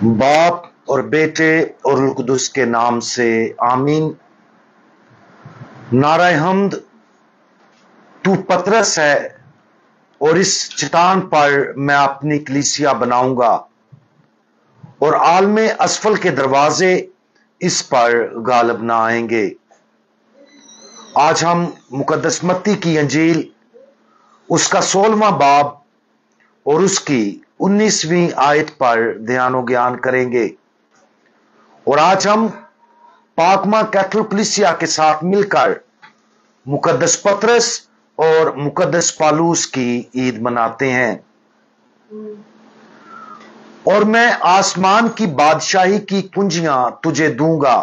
बाप और बेटे और रूह कुदुस के नाम से आमीन। नाराय हम्द। तू पतरस है और इस चट्टान पर मैं अपनी कलीसिया बनाऊंगा और आलमे असफल के दरवाजे इस पर गालिब ना आएंगे। आज हम मुकद्दस मत्ती की अंजील उसका 16वां बाब और उसकी 19वीं आयत पर ध्यान ज्ञान करेंगे। और आज हम पाकमा कैथोलिक कलीसिया के साथ मिलकर मुकद्दस पतरस और मुकद्दस पालूस की ईद मनाते हैं। और मैं आसमान की बादशाही की कुंजियां तुझे दूंगा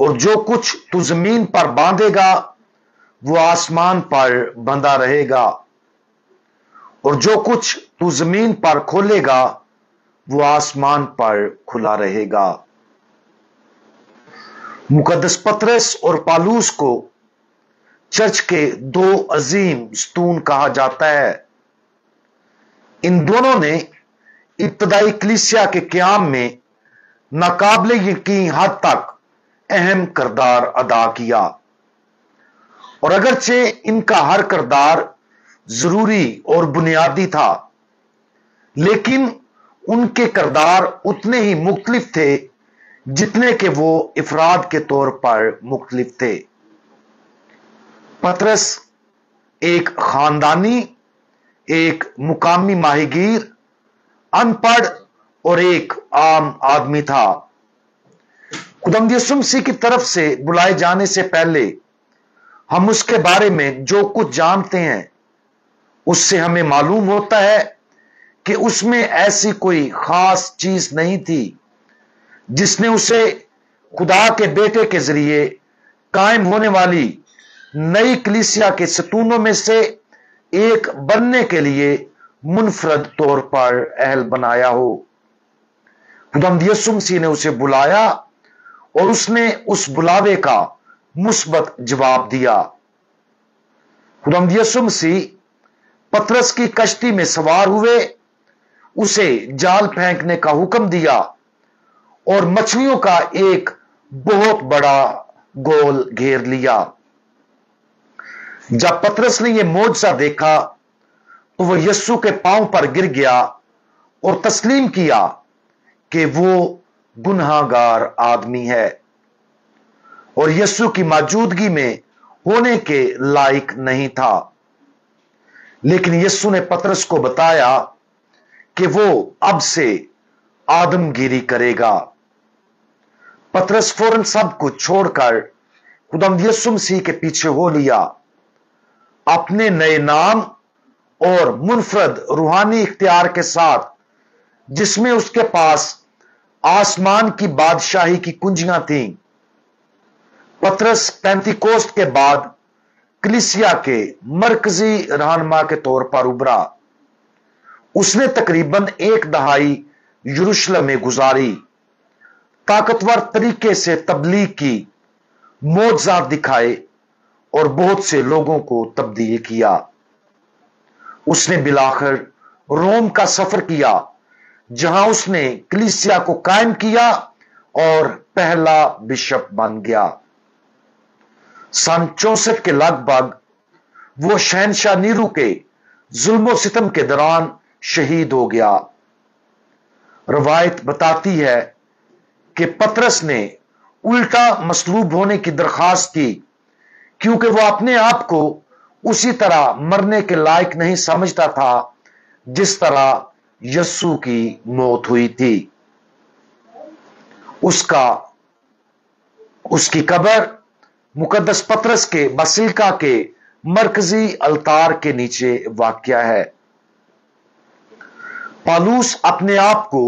और जो कुछ तू जमीन पर बांधेगा वो आसमान पर बंधा रहेगा और जो कुछ तू जमीन पर खोलेगा वो आसमान पर खुला रहेगा। मुकद्दस पतरस और पालूस को चर्च के दो अजीम स्तून कहा जाता है। इन दोनों ने इब्तदाई कलीसिया के क़याम में नाकाबिले यकीन हद तक अहम किरदार अदा किया और अगरचे इनका हर किरदार जरूरी और बुनियादी था, लेकिन उनके किरदार उतने ही मुख्तलिफ थे जितने के वो इफराद के तौर पर मुख्तलिफ थे। पतरस एक खानदानी, एक मुकामी माहिगीर, अनपढ़ और एक आम आदमी था। खुदावंद यीशु मसीह की तरफ से बुलाए जाने से पहले हम उसके बारे में जो कुछ जानते हैं उससे हमें मालूम होता है कि उसमें ऐसी कोई खास चीज नहीं थी जिसने उसे खुदा के बेटे के जरिए कायम होने वाली नई कलीसिया के सतूनों में से एक बनने के लिए मुनफरद तौर पर अहल बनाया हो। खुदावंद यीशु मसीह ने उसे बुलाया और उसने उस बुलावे का मुस्बत जवाब दिया। खुदावंद यीशु मसीह पतरस की कश्ती में सवार हुए, उसे जाल फेंकने का हुक्म दिया और मछलियों का एक बहुत बड़ा गोल घेर लिया। जब पतरस ने यह मौजज़ा देखा तो वह यीशु के पांव पर गिर गया और तस्लीम किया कि वो गुनहगार आदमी है और यीशु की मौजूदगी में होने के लायक नहीं था। लेकिन यीशु ने पतरस को बताया कि वो अब से आदमगिरी करेगा। पतरस फौरन सब कुछ छोड़कर खुदावंद यीशु मसीह के पीछे हो लिया। अपने नए नाम और मुनफरद रूहानी इख्तियार के साथ, जिसमें उसके पास आसमान की बादशाही की कुंजियां थीं, पतरस पेंतिकोस्त के बाद कलीसिया के मरकजी रहनुमा के तौर पर उभरा। उसने तकरीबन एक दहाई यरूशलेम में गुजारी, ताकतवर तरीके से तबलीग की, मौजज़ात दिखाए और बहुत से लोगों को तब्दील किया। उसने बिलाखिर रोम का सफर किया, जहां उसने कलीसिया को कायम किया और पहला बिशप बन गया। सन 64 के लगभग वो शहनशाह नीरू के जुल्मो सितम के दौरान शहीद हो गया। रवायत बताती है कि पतरस ने उल्टा मसलूब होने की दरखास्त की, क्योंकि वो अपने आप को उसी तरह मरने के लायक नहीं समझता था जिस तरह यीशु की मौत हुई थी। उसकी कब्र मुकद्दस पतरस के बसिलिका के मरकजी अलतार के नीचे वाक़या है। पालूस अपने आप को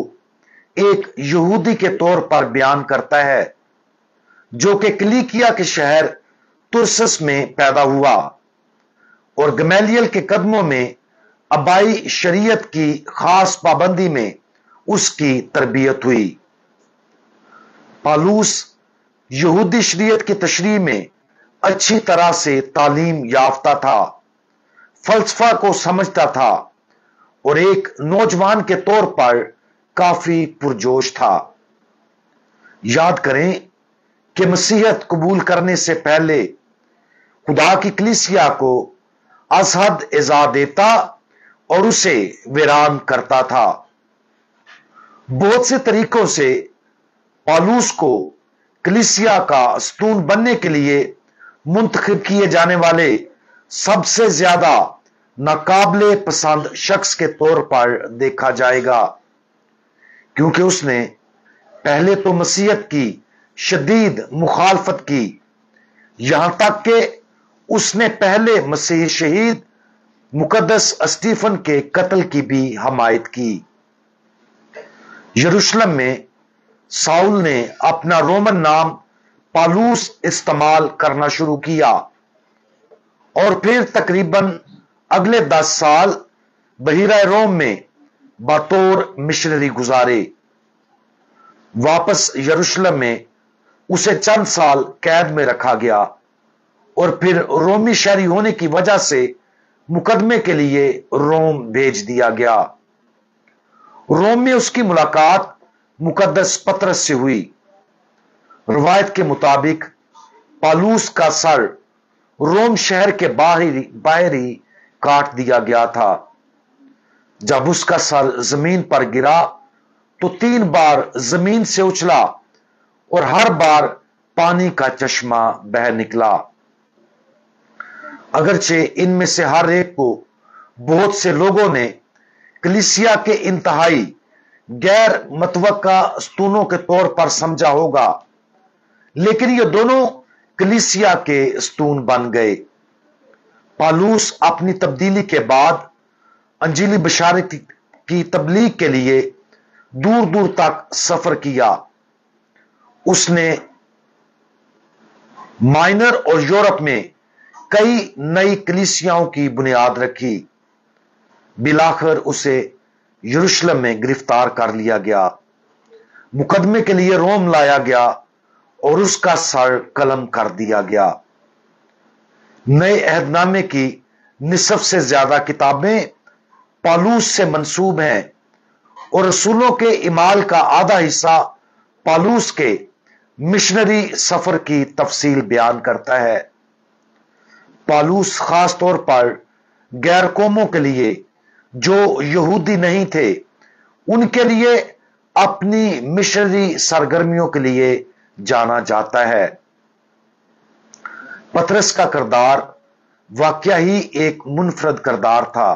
एक यहूदी के तौर पर बयान करता है, जो कि किलिकिया के शहर तुरसस में पैदा हुआ और गमलीएल के कदमों में अबाई शरीयत की खास पाबंदी में उसकी तरबियत हुई। पालूस यहूदी शरीयत की तशरीह में अच्छी तरह से तालीम याफ्ता था, फलसफा को समझता था और एक नौजवान के तौर पर काफी पुरजोश था। याद करें कि मसीहत कबूल करने से पहले खुदा की कलीसिया को अजहद इज़ा देता और उसे वीरान करता था। बहुत से तरीकों से पौलुस को कलीसिया का स्तून बनने के लिए मुंतखब किए जाने वाले सबसे ज्यादा नाकाबिले पसंद शख्स के तौर पर देखा जाएगा, क्योंकि उसने पहले तो मसीहत की शदीद मुखालफत की, यहां तक कि उसने पहले मसीह शहीद मुकद्दस स्टीफन के कत्ल की भी हमायत की। यरूशलेम में साउल ने अपना रोमन नाम पौलुस इस्तेमाल करना शुरू किया और फिर तकरीबन अगले 10 साल बहीरा रोम में बतौर मिशनरी गुजारे। वापस यरूशलेम में उसे चंद साल कैद में रखा गया और फिर रोमी शहरी होने की वजह से मुकदमे के लिए रोम भेज दिया गया। रोम में उसकी मुलाकात मुकद्दस पतरस से हुई। रवायत के मुताबिक पौलुस का सर रोम शहर के बाहरी काट दिया गया था। जब उसका सर जमीन पर गिरा तो 3 बार जमीन से उछला और हर बार पानी का चश्मा बह निकला। अगरचे इनमें से हर एक को बहुत से लोगों ने कलीसिया के इंतहाई गैर मतवक्का स्तूनों के तौर पर समझा होगा, लेकिन ये दोनों कलीसिया के स्तून बन गए। पौलुस अपनी तब्दीली के बाद अंजीली बशारत की तबलीग के लिए दूर दूर तक सफर किया। उसने माइनर और यूरोप में कई नई कलीसियाओं की बुनियाद रखी। बिलाखिर उसे यरूशलेम में गिरफ्तार कर लिया गया, मुकदमे के लिए रोम लाया गया और उसका सर कलम कर दिया गया। नए अहदनामे की निसफ से ज्यादा किताबें पौलुस से मंसूब हैं और रसूलों के इमाल का आधा हिस्सा पौलुस के मिशनरी सफर की तफसील बयान करता है। पौलुस खास तौर पर गैर कौमों के लिए जो यहूदी नहीं थे उनके लिए अपनी मिशनरी सरगर्मियों के लिए जाना जाता है। पतरस का किरदार वाकया ही एक मुनफरद किरदार था।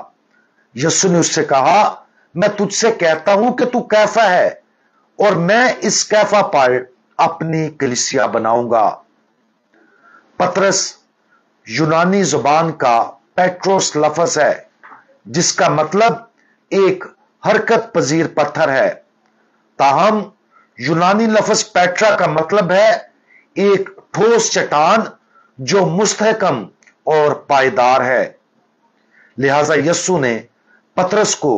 यीशु ने उससे कहा, मैं तुझसे कहता हूं कि तू कैफा है और मैं इस कैफा पर अपनी कलीसिया बनाऊंगा। पतरस यूनानी जुबान का पेट्रोस लफ्ज है, जिसका मतलब एक हरकत पजीर पत्थर है। ताहम यूनानी लफ्ज पेट्रा का मतलब है एक ठोस चट्टान जो मुस्तहकम और पायदार है। लिहाजा यस्सु ने पतरस को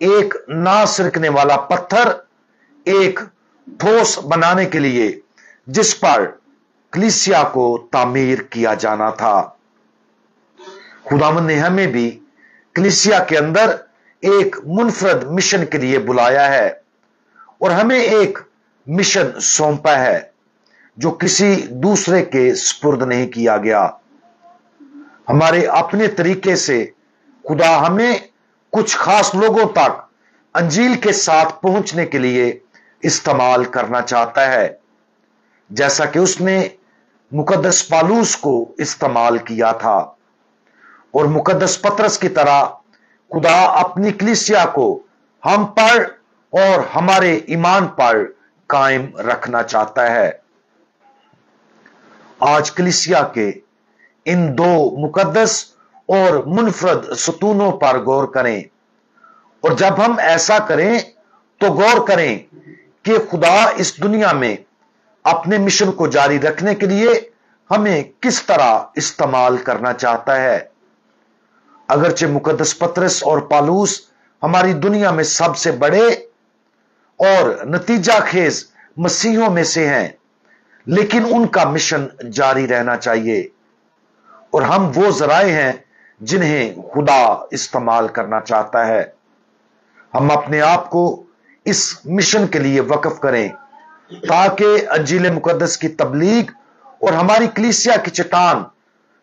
एक ना सिरकने वाला पत्थर, एक ठोस बनाने के लिए जिस पर कलीसिया को तामीर किया जाना था। खुदावंद ने हमें भी कलीसिया के अंदर एक मुनफरद मिशन के लिए बुलाया है और हमें एक मिशन सौंपा है जो किसी दूसरे के स्पुर्द नहीं किया गया। हमारे अपने तरीके से खुदा हमें कुछ खास लोगों तक अंजील के साथ पहुंचने के लिए इस्तेमाल करना चाहता है, जैसा कि उसने मुकद्दस पौलुस को इस्तेमाल किया था। और मुकद्दस पतरस की तरह खुदा अपनी कलीसिया को हम पर और हमारे ईमान पर कायम रखना चाहता है। आज कलीसिया के इन 2 मुकद्दस और मुनफरद सतूनों पर गौर करें, और जब हम ऐसा करें तो गौर करें कि खुदा इस दुनिया में अपने मिशन को जारी रखने के लिए हमें किस तरह इस्तेमाल करना चाहता है। अगरचे मुकद्दस पतरस और पौलुस हमारी दुनिया में सबसे बड़े और नतीजा खेज मसीहों में से हैं, लेकिन उनका मिशन जारी रहना चाहिए और हम वो जराए हैं जिन्हें खुदा इस्तेमाल करना चाहता है। हम अपने आप को इस मिशन के लिए वक्फ करें, ताकि इंजील मुकद्दस की तबलीग और हमारी कलीसिया की चट्टान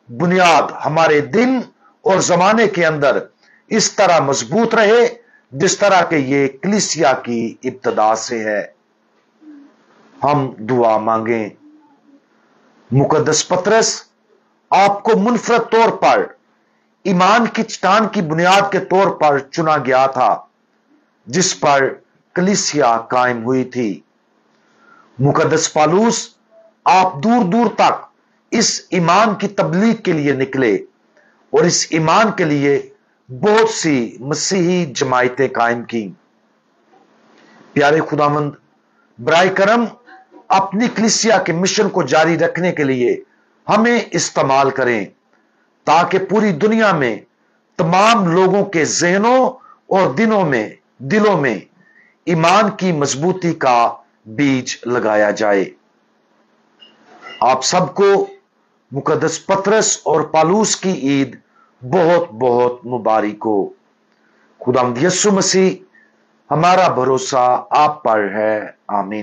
बुनियाद हमारे दिन और जमाने के अंदर इस तरह मजबूत रहे जिस तरह के ये कलीसिया की इब्तदा से है। हम दुआ मांगें। मुकद्दस पतरस आपको मुनफरद तौर पर ईमान की चट्टान की बुनियाद के तौर पर चुना गया था, जिस पर कलीसिया कायम हुई थी। मुकद्दस पौलुस आप दूर दूर तक इस ईमान की तबलीग के लिए निकले और इस ईमान के लिए बहुत सी मसीही जमायतें कायम की। प्यारे खुदावंद, बराए करम अपनी कलीसिया के मिशन को जारी रखने के लिए हमें इस्तेमाल करें, ताकि पूरी दुनिया में तमाम लोगों के जहनों और दिलों में ईमान की मजबूती का बीज लगाया जाए। आप सबको मुकद्दस पतरस और पौलुस की ईद बहुत बहुत मुबारक हो। खुदावंद यीशु मसीह, हमारा भरोसा आप पर है। आमीन।